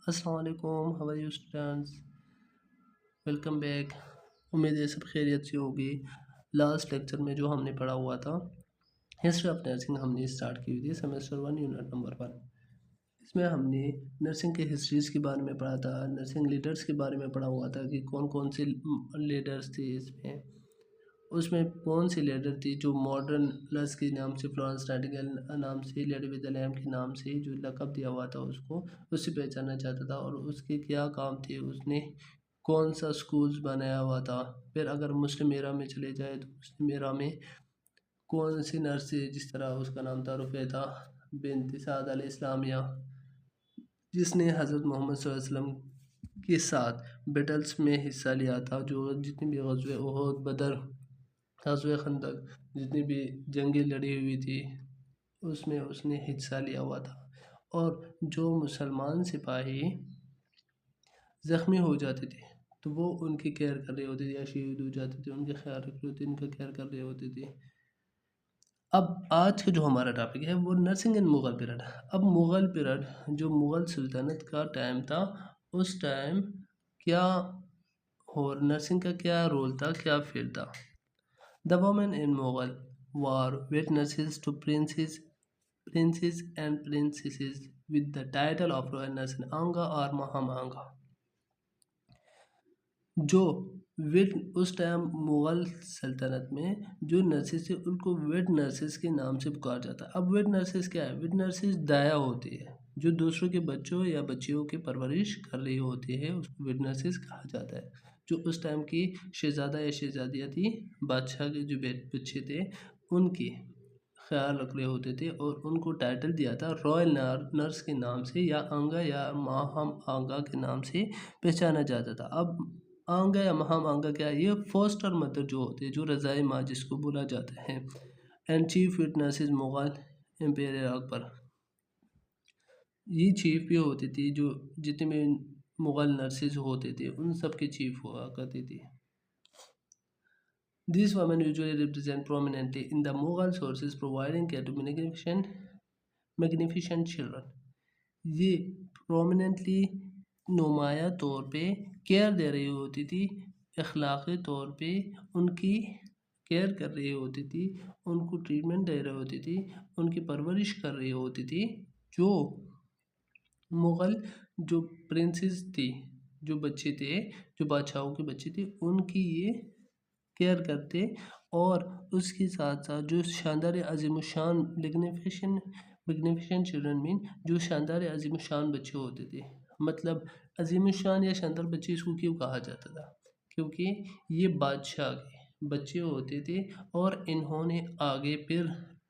अस्सलाम वालेकुम, how are you students? Welcome back. उम्मीद है सब खैरियत से होगी। लास्ट लेक्चर में जो हमने पढ़ा हुआ था, हिस्ट्री ऑफ नर्सिंग हमने स्टार्ट की हुई थी, सेमेस्टर 1 यूनिट नंबर 1। इसमें हमने नर्सिंग के हिस्ट्रीज़ के बारे में पढ़ा था, नर्सिंग लीडर्स के बारे में पढ़ा हुआ था कि कौन कौन से लीडर्स थे इसमें। उसमें कौन सी लीडर थी जो मॉडर्न नर्स के नाम से, फ्लोरेंस नाइटिंगेल नाम से, लेडी विद द लैम्प के नाम से जो लक़ब दिया हुआ था उसको, उससे पहचाना जाता था। और उसके क्या काम थे, उसने कौन सा स्कूल्स बनाया हुआ था। फिर अगर मुस्लिम एरा में चले जाए तो मुस्लिम एरा में कौन सी नर्स थी, जिस तरह उसका नाम था रुफ़ैदा बिन्त साद अल इस्लामिया, जिसने हज़रत मोहम्मद सल्लल्लाहु अलैहि वसल्लम के साथ बैटल्स में हिस्सा लिया था। जो जितनी भी ग़ज़वे उहद, बदर, ग़ज़वे खंदक, जितनी भी जंगें लड़ी हुई थी उसमें उसने हिस्सा लिया हुआ था। और जो मुसलमान सिपाही ज़ख्मी हो जाते थे तो वो उनकी केयर कर रहे होते थे, या शहीद हो जाते थे उनके ख्याल रख रहे होते, उनका केयर कर रहे होते थे। अब आज का जो हमारा टॉपिक है वो नर्सिंग इन मुग़ल पीरियड। अब मुग़ल पीरियड, जो मुग़ल सल्तनत का टाइम था, उस टाइम क्या और नर्सिंग का क्या रोल था, क्या फील्ड था। The women in Mughal were witnesses to princes and princesses with the title of royal nurse anga or mahamanga। जो वेट उस टाइम मुग़ल सल्तनत में जो नर्सेस थे उनको वेट नर्सेस के नाम से पुकारा जाता है। अब वेट नर्सेस क्या है? वेट नर्सेस दाया होती है जो दूसरों के बच्चों या बच्चियों की परवरिश कर रही होती है, उसको वेट नर्सेस कहा जाता है। जो उस टाइम की शहज़ादा या शहज़ादियाँ थी, बादशाह के जो बच्चे थे उनकी ख्याल रख रहे होते थे, और उनको टाइटल दिया था रॉयल नर्स के नाम से, या आंगा या माहम आंगा के नाम से पहचाना जाता था। अब आंगा या महाम आंगा क्या है? ये फोस्टर मदर जो होते हैं, जो रज़ाई माँ जिसको बोला जाता है। And chief witnesses Mughal empire Akbar, ये चीफ भी होती थी। जो जितने भी मुग़ल नर्सेज होते थे उन सब के चीफ हुआ करती थी। These women usually represent prominently in the Mughal sources, providing care to magnificent children। ये प्रोमिनेंटली नुमाया तौर पे केयर दे रही होती थी, अखलाक़ी तौर पे उनकी केयर कर रही होती थी, उनको ट्रीटमेंट दे रही होती थी, उनकी परवरिश कर रही होती थी। जो मुग़ल जो प्रिंसेस थी, जो बच्चे थे, जो बादशाहों के बच्चे थे, उनकी ये केयर करते। और उसके साथ साथ जो शानदार अज़ीमुशान मैग्निफिसेंट चिल्ड्रन मीन जो शानदार अज़ीमुशान बच्चे होते थे। मतलब अज़ीमुशान या शानदार बच्चे इसको क्यों कहा जाता था? क्योंकि ये बादशाह के बच्चे होते थे और इन्होंने आगे फिर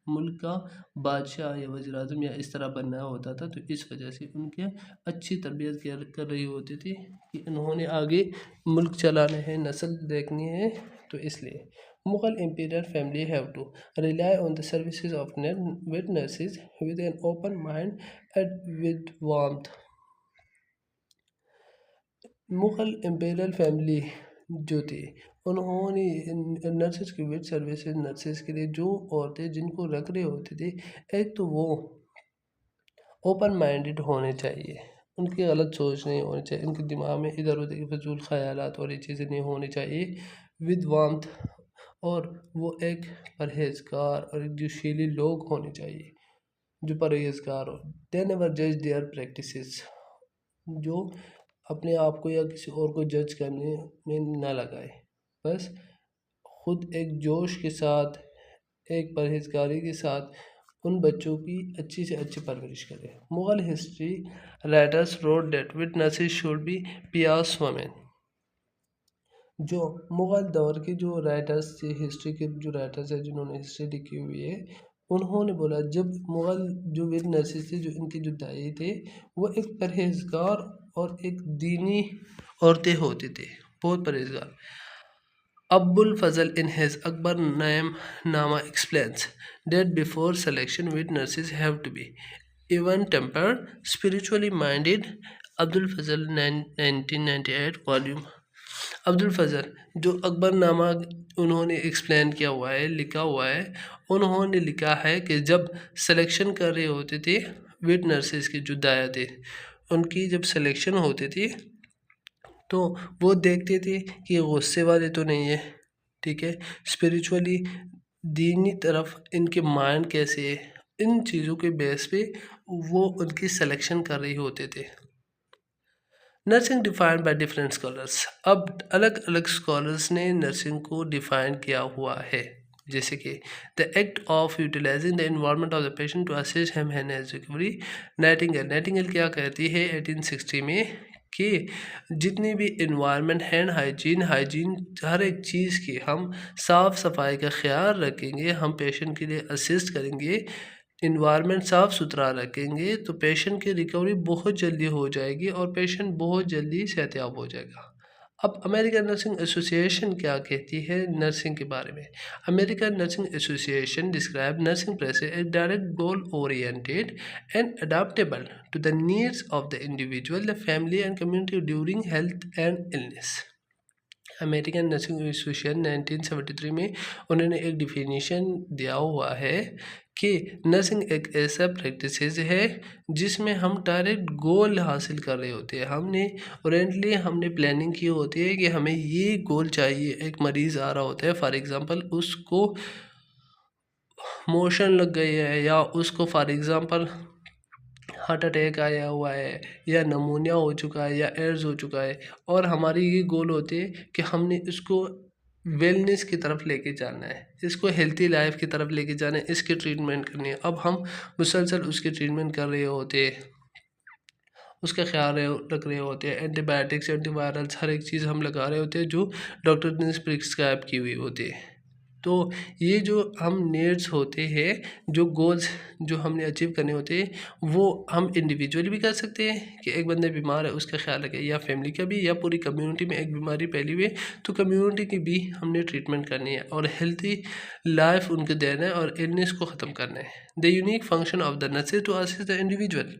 मुल्क का बादशाह या वज़ीर-ए-आज़म या इस तरह बनना होता था। तो इस वजह से उनके अच्छी तरबियत केयर कर रही होती थी कि इन्होंने आगे मुल्क चलाना है, नस्ल देखनी है। तो इसलिए Mughal imperial family have to rely on the services of vet nurses with an open mind and with warmth। Mughal imperial family जो थी उन्होंने नर्सेज की वेट सर्विसेज नर्सेज के लिए जो औरतें जिनको रख रहे होते थे, एक तो वो ओपन माइंडेड होने चाहिए, उनकी गलत सोच नहीं होनी चाहिए, उनके दिमाग में इधर उधर की फजूल ख्यालात और ये चीज़ें नहीं होनी चाहिए। विद वार्मथ, और वो एक परहेजगार और एक जोशीले लोग होने चाहिए, जो परहेजगार हो। दे नेवर जज देयर प्रैक्टिसेस, जो अपने आप को या किसी और को जज करने में ना लगाए, बस खुद एक जोश के साथ, एक परहेजगारी के साथ उन बच्चों की अच्छी से अच्छी परवरिश करें। Mughal history writers wrote that witnesses should be Paes women. जो मुग़ल दौर के जो राइटर्स थे, हिस्ट्री के जो राइटर्स हैं जिन्होंने हिस्ट्री लिखी हुई है, उन्होंने बोला जब मुग़ल जो विटनेसेस थे, जो इनके जो दाई थे, वो एक परहेजगार और एक दीनी औरतें होते थे, बहुत परहेजगार। Abul Fazl in his Akbar Nama explains that before selection witnesses have to be even-tempered, spiritually minded। Abdul Fazl 1998 volume. Abdul Fazl जो अकबर नामा उन्होंने एक्सप्लेन किया हुआ है, लिखा हुआ है, उन्होंने लिखा है कि जब सिलेक्शन कर रहे होते थे वेट नर्सेस के जो दाया थे, उनकी जब सिलेक्शन होती थी तो वो देखते थे कि ये गुस्से वाले तो नहीं है, ठीक है, स्पिरिचुअली दीनी तरफ इनके माइंड कैसे है, इन चीज़ों के बेस पे वो उनकी सिलेक्शन कर रही होते थे। Nursing defined by different scholars, अब अलग अलग स्कॉलर्स ने नर्सिंग को डिफाइन किया हुआ है, जैसे कि the act of utilizing the environment of the patient to assist him in his recovery. Nightingale क्या कहती है 1860 में कि जितनी भी इन्वायरमेंट हैंड हाइजीन हर एक चीज़ की हम साफ़ सफाई का ख्याल रखेंगे, हम पेशेंट के लिए असिस्ट करेंगे, इन्वायरमेंट साफ़ सुथरा रखेंगे तो पेशेंट की रिकवरी बहुत जल्दी हो जाएगी और पेशेंट बहुत जल्दी सेहतयाब हो जाएगा। अब अमेरिकन नर्सिंग एसोसिएशन क्या कहती है नर्सिंग के बारे में? American nursing association describe nursing process as direct goal oriented and adaptable to the needs of the individual, the family and community during health and illness. American nursing association 1973 में उन्होंने एक definition दिया हुआ है कि नर्सिंग एक ऐसा practice है जिसमें हम डायरेक्ट गोल हासिल कर रहे होते हैं। हमने प्लानिंग की होती है कि हमें ये गोल चाहिए। एक मरीज़ आ रहा होता है, फॉर एग्ज़ाम्पल उसको मोशन लग गई है या उसको फॉर एग्ज़ाम्पल हार्ट अटैक आया हुआ है या नमूनिया हो चुका है या एड्स हो चुका है, और हमारी ये गोल होती है कि हमने इसको वेलनेस की तरफ लेके जाना है, इसको हेल्थी लाइफ की तरफ लेके जाना है, इसकी ट्रीटमेंट करनी है। अब हम मुसलसल उसकी ट्रीटमेंट कर रहे होते हैं, उसका ख्याल रख रहे होते हैं, एंटीबायोटिक्स एंटीवायरल्स हर एक चीज़ हम लगा रहे होते हैं जो डॉक्टर ने प्रिस्क्राइब की हुई होती है। तो ये जो हम नीड्स होते हैं, जो गोल्स जो हमने अचीव करने होते हैं, वो हम इंडिविजुअली भी कर सकते हैं कि एक बंदे बीमार है उसका ख्याल रखें, या फैमिली का भी, या पूरी कम्युनिटी में एक बीमारी फैली हुई है तो कम्युनिटी की भी हमने ट्रीटमेंट करनी है और हेल्थी लाइफ उनको देना है और इलनेस को ख़त्म करना है। The unique function of the nurses to assist the individual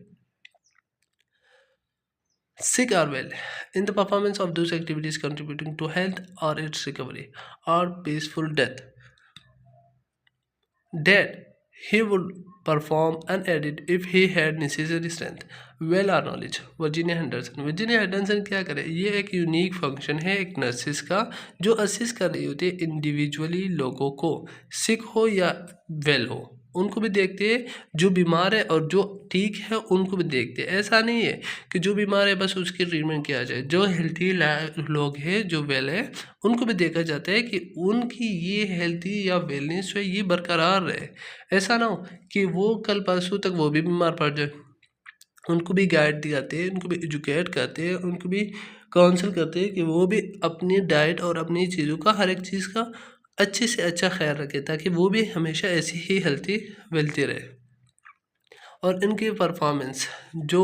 sick or well in the performance of those activities contributing to health or its recovery or peaceful death, that he would perform unaided if he had necessary strength, well or knowledge। Virginia Henderson क्या करे, ये एक unique function है एक nurses का जो assist कर रही होती है इंडिविजुअली लोगों को, सिक हो या वेल हो उनको भी देखते हैं, जो बीमार है और जो ठीक है उनको भी देखते हैं। ऐसा नहीं है कि जो बीमार है बस उसकी ट्रीटमेंट किया जाए, जो हेल्थी लोग हैं जो वेल है उनको भी देखा जाता है कि उनकी ये हेल्थी या वेलनेस है ये बरकरार रहे। ऐसा ना हो कि वो कल परसों तक वो भी बीमार पड़ जाए। उनको भी गाइड दिलाते हैं, उनको भी एजुकेट करते हैं, उनको भी काउंसिल करते हैं कि वो भी अपनी डाइट और अपनी चीज़ों का हर एक चीज़ का अच्छे से अच्छा ख्याल रखें ताकि वो भी हमेशा ऐसी ही हेल्थी वेल्थी रहे। और इनकी परफॉर्मेंस जो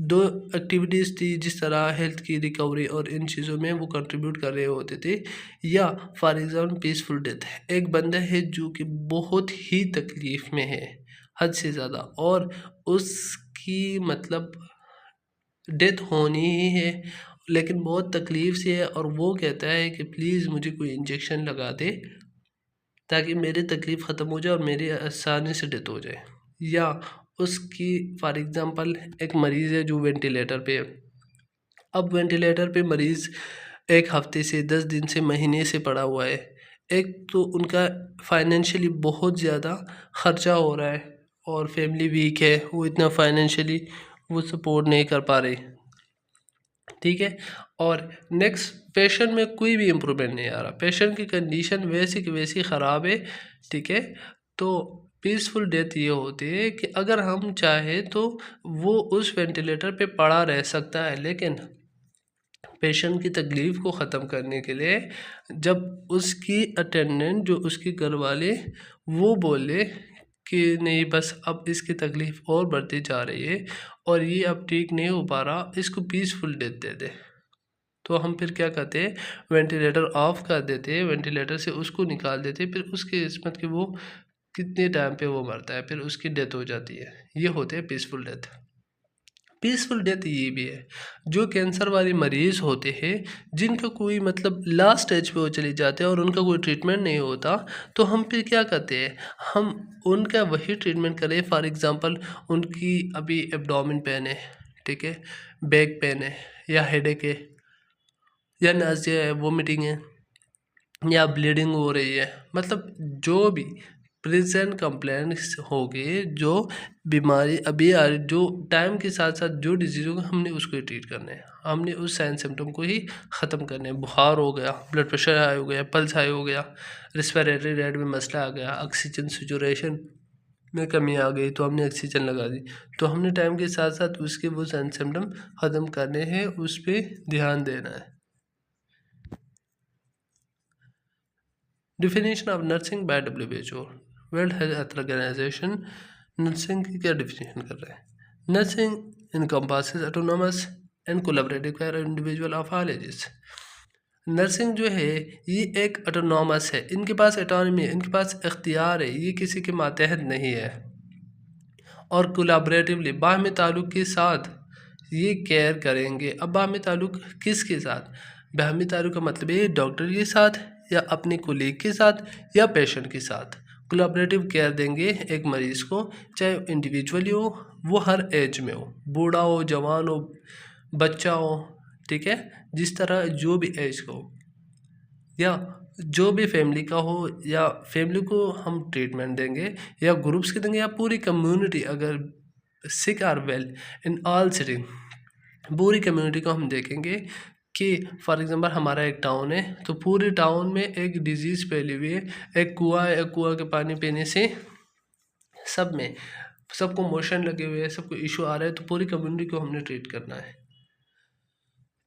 दो एक्टिविटीज़ थी, जिस तरह हेल्थ की रिकवरी और इन चीज़ों में वो कंट्रीब्यूट कर रहे होते थे, या फॉर एग्ज़ाम्पल पीसफुल डेथ, एक बंदा है जो कि बहुत ही तकलीफ़ में है हद से ज़्यादा और उसकी मतलब डेथ होनी ही है लेकिन बहुत तकलीफ़ से है, और वो कहता है कि प्लीज़ मुझे कोई इंजेक्शन लगा दे ताकि मेरी तकलीफ़ ख़त्म हो जाए और मेरी आसानी से डेथ हो जाए। या उसकी फॉर एग्ज़ाम्पल एक मरीज़ है जो वेंटिलेटर पे है। अब वेंटिलेटर पे मरीज़ 1 हफ़्ते से 10 दिन से महीने से पड़ा हुआ है। एक तो उनका फाइनेंशियली बहुत ज़्यादा ख़र्चा हो रहा है और फैमिली वीक है, वो इतना फाइनेंशियली वो सपोर्ट नहीं कर पा रही, ठीक है। और नेक्स्ट पेशेंट में कोई भी इम्प्रूवमेंट नहीं आ रहा, पेशेंट की कंडीशन वैसी की वैसी ख़राब है, ठीक है। तो पीसफुल डेथ ये होती है कि अगर हम चाहें तो वो उस वेंटिलेटर पे पड़ा रह सकता है, लेकिन पेशेंट की तकलीफ़ को ख़त्म करने के लिए जब उसकी अटेंडेंट जो उसकी घर वाले वो बोले कि नहीं बस अब इसकी तकलीफ़ और बढ़ती जा रही है और ये अब ठीक नहीं हो पा रहा, इसको पीसफुल डेथ दे दे, तो हम फिर क्या करते हैं, वेंटिलेटर ऑफ कर देते हैं, वेंटिलेटर से उसको निकाल देते हैं, फिर उसकी किस्मत कि वो कितने टाइम पे वो मरता है, फिर उसकी डेथ हो जाती है। ये होते हैं पीसफुल डेथ। पीसफुल डेथ ये भी है जो कैंसर वाले मरीज़ होते हैं जिनका कोई मतलब लास्ट स्टेज पे वो चले जाते हैं और उनका कोई ट्रीटमेंट नहीं होता, तो हम फिर क्या करते हैं, हम उनका वही ट्रीटमेंट करें। फॉर एग्ज़ाम्पल उनकी अभी एब्डोमेन पेन है, ठीक है, बैक पेन है या हेडेक है या नाज़िया है, वोमिटिंग है या ब्लीडिंग हो रही है, मतलब जो भी प्रेजेंट कंप्लेंट्स होगी, जो बीमारी अभी आ रही, जो टाइम के साथ साथ जो डिजीज होगा, हमने उसको ही ट्रीट करना है, हमने उस साइन सिम्टम को ही ख़त्म करना है। बुखार हो गया, ब्लड प्रेशर हाई हो गया, पल्स हाई हो गया, रेस्पिरेटरी रेट में मसला आ गया, ऑक्सीजन सेचुरेशन में कमी आ गई तो हमने ऑक्सीजन लगा दी, तो हमने टाइम के साथ साथ उसके वो साइन सिम्टम ख़त्म करने हैं, उस पर ध्यान देना है। Definition of nursing by WHO, world health organization nursing की क्या डिफिनीशन कर रहा है? Nursing encompasses autonomous and collaborative care individual of all ages. Nursing जो है ये एक ऑटोनोमस है, इनके पास ऑटोनॉमी है, इनके पास इख्तियार है, ये किसी के मातहत नहीं है, और कोलैबोरेटिवली बाहमी ताल्लुक़ के साथ ये केयर करेंगे। अब बाहमी ताल्लुक़ किसके साथ? बाहमी ताल्लुक़ का मतलब है डॉक्टर के साथ या अपने कोलीग के साथ या पेशेंट के साथ कोलैबोरेटिव केयर देंगे एक मरीज़ को, चाहे इंडिविजुअली हो, वो हर एज में हो, बूढ़ा हो, जवान हो, बच्चा हो, ठीक है, जिस तरह जो भी एज का हो या जो भी फैमिली का हो, या फैमिली को हम ट्रीटमेंट देंगे या ग्रुप्स के देंगे या पूरी कम्युनिटी अगर sick or well in all setting, पूरी कम्युनिटी को हम देखेंगे कि फॉर एग्जांपल हमारा एक टाउन है, तो पूरे टाउन में एक डिजीज़ फैली हुई है, एक कुआं है, कुआं के पानी पीने से सब में सबको मोशन लगे हुए हैं, सबको इशू आ रहा है, तो पूरी कम्युनिटी को हमने ट्रीट करना है।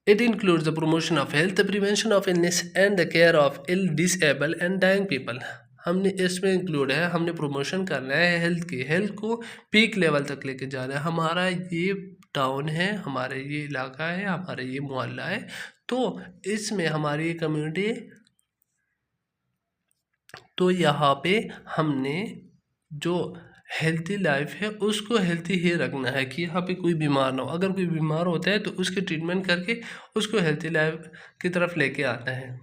It includes the promotion of health, the prevention of illness and the care of ill, disabled and dying people. हमने इसमें इंक्लूड है, हमने प्रमोशन करना है हेल्थ की, हेल्थ को पीक लेवल तक लेके जाना है। हमारा ये टाउन है, हमारा ये इलाका है, हमारा ये मोहल्ला है, तो इसमें हमारी ये कम्युनिटी है, तो यहाँ पे हमने जो हेल्थी लाइफ है उसको हेल्थी ही रखना है कि यहाँ पे कोई बीमार ना हो। अगर कोई बीमार होता है तो उसके ट्रीटमेंट करके उसको हेल्थी लाइफ की तरफ लेके आता है,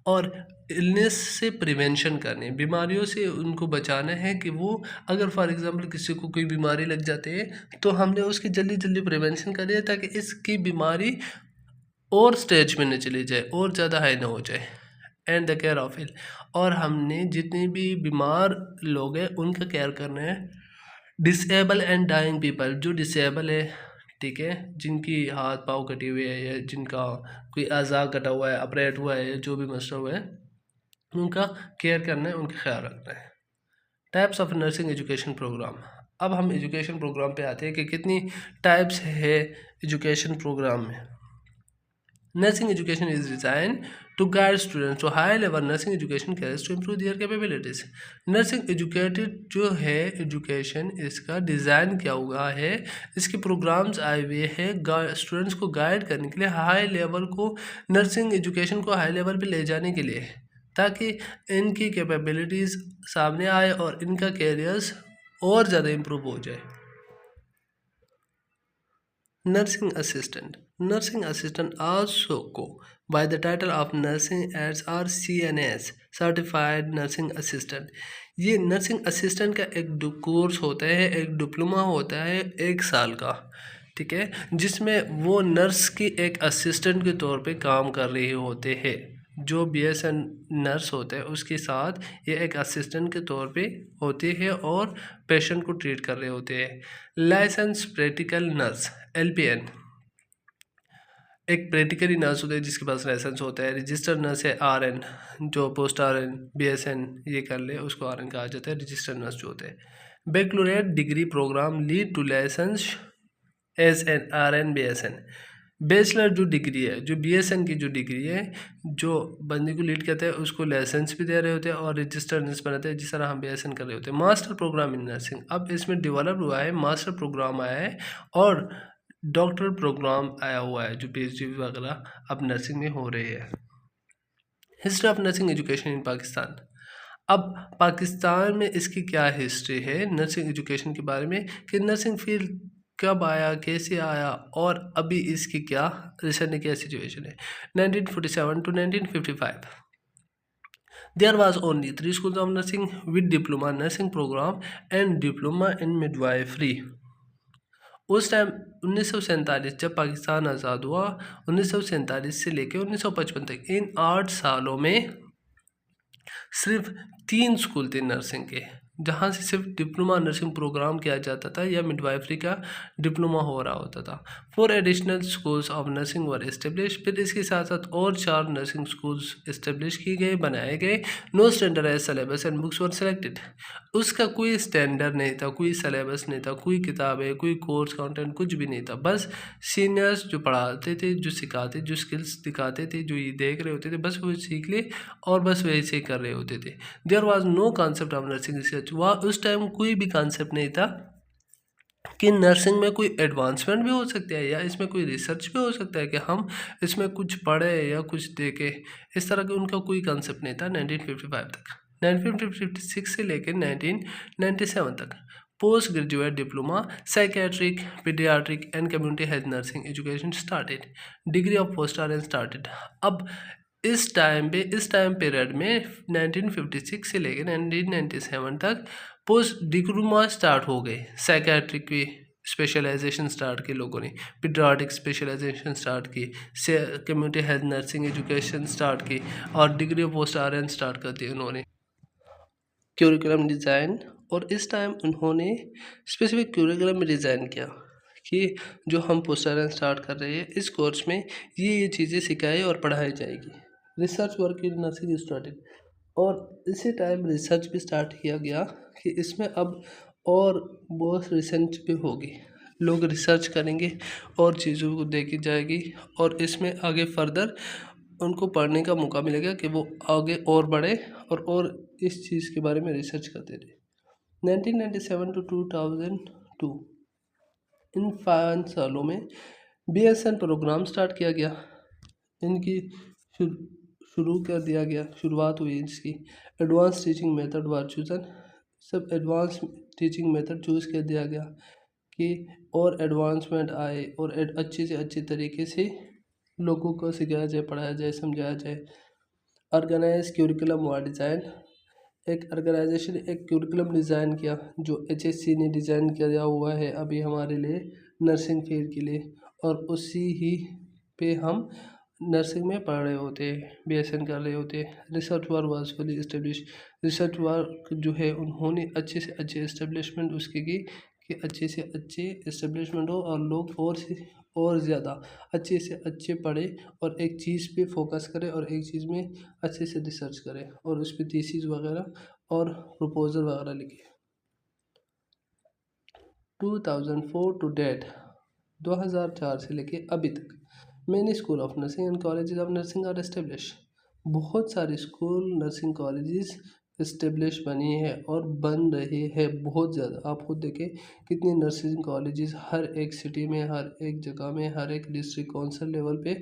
और इलनेस से प्रिवेंशन करनी, बीमारियों से उनको बचाना है कि वो अगर फॉर एग्जांपल किसी को कोई बीमारी लग जाती है तो हमने उसकी जल्दी जल्दी प्रिवेंशन करें ताकि इसकी बीमारी और स्टेज में न चली जाए और ज़्यादा हाई ना हो जाए। एंड द केयर ऑफ इल, और हमने जितने भी बीमार लोग हैं उनका केयर करना है। डिसेबल एंड डाइंग पीपल, जो डिसेबल है, ठीक है, जिनकी हाथ पाँव कटे हुए है या जिनका कोई अज़ा कटा हुआ है, ऑपरेट हुआ है, या जो भी मसला हुआ है, उनका केयर करना है, उनका ख्याल रखना है। Types of nursing education program. अब हम एजुकेशन प्रोग्राम पे आते हैं कि कितनी टाइप्स है एजुकेशन प्रोग्राम में। Nursing education is designed to guide students to high level nursing education careers to improve their capabilities. Nursing educated जो है education, इसका डिज़ाइन क्या हुआ है, इसके प्रोग्राम्स आए हुए हैं स्टूडेंट्स को गाइड करने के लिए, हाई लेवल को नर्सिंग एजुकेशन को हाई लेवल पे ले जाने के लिए, ताकि इनकी कैपेबिलिटीज़ सामने आए और इनका कैरियर्स और ज़्यादा इम्प्रूव हो जाए। Nursing assistant. Nursing assistant also go by the title of nursing aides or CNS, certified nursing assistant. ये नर्सिंग असिस्टेंट का एक कोर्स होता है, एक डिप्लोमा होता है 1 साल का, ठीक है, जिसमें वो नर्स की एक असिस्टेंट के तौर पे काम कर रहे होते हैं। जो BSN नर्स होते हैं उसके साथ ये एक असिस्टेंट के तौर पे होते हैं और पेशेंट को ट्रीट कर रहे होते हैं। लाइसेंस प्रैक्टिकल नर्स LPN, एक प्रैक्टिकली नर्स होता है जिसके पास लाइसेंस होता है। रजिस्टर्ड नर्स है RN, जो पोस्ट RN BSN ये कर ले उसको RN कहा जाता है, रजिस्टर्ड नर्स जो होते हैं। Baccalaureate degree programme lead to licence as an RN BSN। Bachelor जो डिग्री है, जो BSN की जो डिग्री है, जो बंदे को लीड करते हैं उसको लाइसेंस भी दे रहे होते हैं और रजिस्टर्ड नर्स बनाते हैं, जिस तरह हम BSN कर रहे होते हैं। मास्टर प्रोग्राम इन नर्सिंग, अब इसमें डेवलप हुआ है, मास्टर प्रोग्राम आया है और डॉक्टर प्रोग्राम आया हुआ है, जो PhD वगैरह अब नर्सिंग में हो रही है। History of nursing education in Pakistan. अब पाकिस्तान में इसकी क्या हिस्ट्री है नर्सिंग एजुकेशन के बारे में, कि नर्सिंग फील्ड कब आया, कैसे आया और अभी इसकी क्या रिसेंटली क्या सिचुएशन है। 1947 to 1955 there was only 3 schools of nursing with diploma nursing program and diploma in midwifery. उस टाइम 1947 जब पाकिस्तान आज़ाद हुआ, 1947 से लेकर 1955 तक इन 8 सालों में सिर्फ 3 स्कूल थे नर्सिंग के, जहाँ से सिर्फ डिप्लोमा नर्सिंग प्रोग्राम किया जाता था या मिडवाइफरी का डिप्लोमा हो रहा होता था। 4 additional schools of nursing were establish, फिर इसके साथ साथ और 4 नर्सिंग स्कूल्स एस्टेब्लिश किए गए, बनाए गए। No standardize syllabus and books were selected, उसका कोई स्टैंडर्ड नहीं था, कोई सिलेबस नहीं था, कोई किताबें, कोई कोर्स कंटेंट कुछ भी नहीं था। बस सीनियर्स जो पढ़ाते थे, जो सिखाते, जो स्किल्स दिखाते थे, जो ये देख रहे होते थे, बस वो सीख ले और बस वैसे ही कर रहे होते थे। There was no concept of nursing research, वहाँ उस टाइम कोई भी कॉन्सेप्ट नहीं था कि नर्सिंग में कोई एडवांसमेंट भी हो सकता है या इसमें कोई रिसर्च भी हो सकता है कि हम इसमें कुछ पढ़े या कुछ देखें, इस तरह का उनका कोई कॉन्सेप्ट नहीं था 1955 तक। 1956 से लेकर 1997 तक post graduate diploma psychiatric, paediatric and community health nursing education started, degree of post R N started. अब इस टाइम पीरियड में 1956 से लेकर 1997 तक पोस्ट डिप्लोमा स्टार्ट हो गए, साइकेट्रिक की स्पेशलाइजेशन स्टार्ट की लोगों ने, पीडियाट्रिक स्पेशलाइजेशन स्टार्ट की, community health nursing education start की और degree of post R N start कर दी उन्होंने। क्यूरिकुलम डिज़ाइन, और इस टाइम उन्होंने स्पेसिफिक क्यूरिकुलम डिज़ाइन किया कि जो हम पोस्ट आर एन स्टार्ट कर रहे हैं इस कोर्स में ये चीज़ें सिखाई और पढ़ाई जाएगी। Research work in nursing started, और इसी टाइम रिसर्च भी स्टार्ट किया गया कि इसमें अब और बहुत रिसर्च भी होगी, लोग रिसर्च करेंगे और चीज़ों को देखी जाएगी और इसमें आगे फर्दर उनको पढ़ने का मौका मिलेगा कि वो आगे और बढ़े और इस चीज़ के बारे में रिसर्च करते रहे। 1997 टू 2002 इन 5 सालों में BSN प्रोग्राम स्टार्ट किया गया, इनकी शुरू कर दिया गया, शुरुआत हुई इसकी। एडवांस टीचिंग मेथड वर चूजन, सब एडवांस टीचिंग मेथड चूज़ कर दिया गया कि और एडवांसमेंट आए और अच्छे से अच्छे तरीके से लोगों को सिखाया जाए, पढ़ाया जाए, समझाया जाए। ऑर्गेनाइज क्यूरिकुलम व डिज़ाइन, एक ऑर्गेनाइजेशन एक क्यूरिकुलम डिज़ाइन किया जो HSC ने डिज़ाइन किया हुआ है अभी हमारे लिए नर्सिंग फील्ड के लिए, और उसी ही पे हम नर्सिंग में पढ़ रहे होते हैं, BSN कर रहे होते हैं। Research work was fully establish, research work जो है उन्होंने अच्छे से अच्छे इस्टेब्लिशमेंट उसकी की कि अच्छे से अच्छे इस्टेब्लिशमेंट हो और लोग और ज़्यादा अच्छे से अच्छे पढ़े और एक चीज़ पे फोकस करें और एक चीज़ में अच्छे से रिसर्च करें और उस पर थीसिस वगैरह और प्रपोजल वगैरह लिखे। 2004 टू डेट, 2004 से लेके अभी तक many school of nursing and colleges of nursing are establish, बहुत सारे स्कूल नर्सिंग कॉलेजेस इस्टेब्लिश बनी है और बन रही है बहुत ज़्यादा। आप खुद देखें कितनी नर्सिंग कॉलेजेस हर एक सिटी में, हर एक जगह में, हर एक डिस्ट्रिक्ट काउंसिल लेवल पे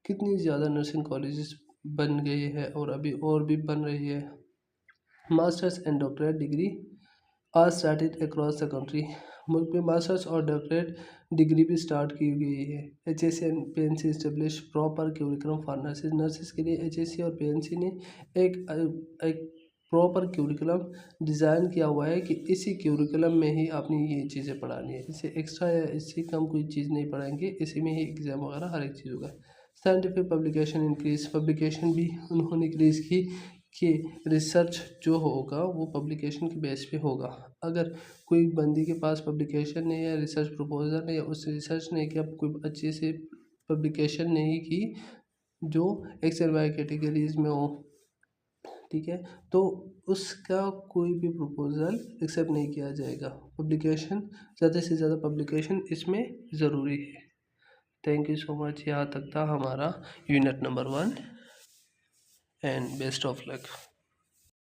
कितनी ज़्यादा नर्सिंग कॉलेजेस बन गई है और अभी और भी बन रही है। Masters and doctorate degree are started across the country, मुल्क में मास्टर्स और डॉक्टरेट डिग्री भी स्टार्ट की गई है। HSC and PNC establish proper curriculum for nurses, nurses के लिए HSC और PNC ने एक प्रॉपर क्यूरिकुलम डिज़ाइन किया हुआ है कि इसी क्यूरिकुलम में ही आपने ये चीज़ें पढ़ानी है, इससे एक्स्ट्रा या इससे कम कोई चीज़ नहीं पढ़ाएंगे, इसी में ही एग्ज़ाम वगैरह हर एक चीज़ होगा। साइंटिफिक पब्लिकेशन इंक्रीज, पब्लिकेशन भी उन्होंने इंक्रीज़ की कि रिसर्च जो होगा वो पब्लिकेशन के बेस पे होगा। अगर कोई बंदी के पास पब्लिकेशन नहीं है, रिसर्च प्रपोजल नहीं है, उस रिसर्च ने किया, कोई अच्छे से पब्लिकेशन नहीं की जो एक्स एंड वाई कैटेगरीज में हो, ठीक है, तो उसका कोई भी प्रपोजल एक्सेप्ट नहीं किया जाएगा। पब्लिकेशन, ज़्यादा से ज़्यादा पब्लिकेशन इसमें ज़रूरी है। थैंक यू सो मच, यहाँ तक था हमारा unit number 1 and best of luck.